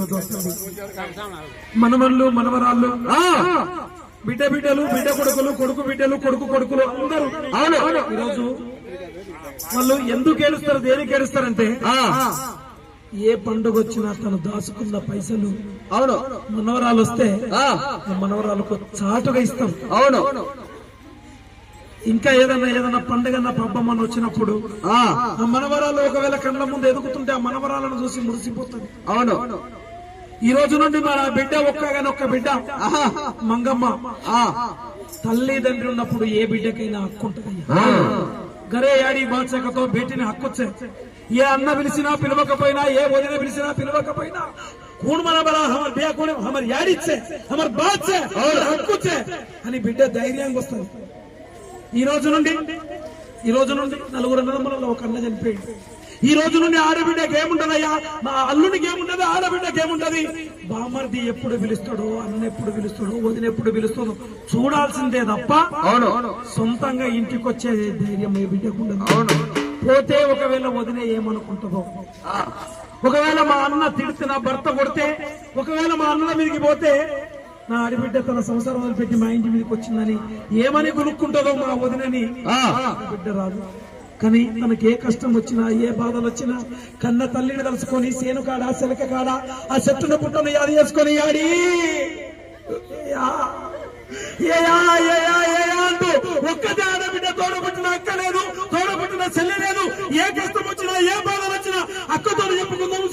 రోజు వస్తుంది. మనవళ్ళు మనవరాళ్ళు, బిడ్డలు బిడ్డ కొడుకులు, కొడుకు బిడ్డలు కొడుకు కొడుకులు అందరూ ఈరోజు వాళ్ళు ఎందుకు ఏడుస్తారు, దేనికి ఏడుస్తారంటే ఏ పండుగ వచ్చినా తను దాచుకున్న పైసలు మనవరాలు వస్తే మనవరాలకు చాటుగా ఇస్తాం. ఇంకా ఏదైనా పండుగ పబ్బమ్మని వచ్చినప్పుడు ఆ మనవరాలు ఒకవేళ కళ్ళ ముందు ఎదుగుతుంటే ఆ మనవరాలను చూసి మురిసిపోతుంది. ఈ రోజు నుండి మన బిడ్డ ఒక్క బిడ్డ మంగమ్మ తల్లిదండ్రి ఉన్నప్పుడు ఏ బిడ్డకైనా హక్కు ఉంటుంది. గరే యాడి బాచకతో బేటిని హక్కొచ్చే, ఏ అన్న పిలిచినా పిలవకపోయినా, ఏ వదిన పిలిచినా పిలవకపోయినా హమర్ యాడిచ్చే హమర్ బాచే హక్కుచ్చే అని బిడ్డ ధైర్యంగా వస్తుంది. ఈ రోజు నుండి నలుగురు అన్నదమ్ములలో ఒక అన్న చనిపోయింది. ఈ రోజు నుండి ఆడబిడ్డకి ఏముంటదయ్యా, మా అల్లుడికి ఏముంటది, ఆడబిడ్డకి ఏముంటది, బామర్ది ఎప్పుడు పిలుస్తాడో, అన్న ఎప్పుడు పిలుస్తాడో, వదిన ఎప్పుడు పిలుస్తాడో చూడాల్సిందే తప్ప సొంతంగా ఇంటికి వచ్చే ధైర్యం ఏ బిడ్డకు ఉండదు. పోతే ఒకవేళ వదిన ఏమనుకుంటుందో, ఒకవేళ మా అన్న తిడితే, నా భర్త కొడితే, ఒకవేళ మా అన్న మీదకి పోతే నా ఆడబిడ్డ తన సంసారం వదిలిపెట్టి మా ఇంటి మీదకి వచ్చిందని ఏమని కొనుక్కుంటుందో మా వదినని బిడ్డ రాదు. కానీ తనకి ఏ కష్టం వచ్చినా, ఏ బాధలు వచ్చినా కన్న తల్లిని తలుచుకొని సేను కాడ, శెలక కాడ ఆ చెట్టును పుట్టను యాది చేసుకొని యాడి అంటూ ఒక్కతే ఆడబిడ్డ తోడబుట్టిన అక్క లేదు, తోడబుట్టిన చెల్లి లేదు. ఏ కష్టం వచ్చినా, ఏ బాధలు వచ్చినా అక్కతో చెప్పుకుందాం.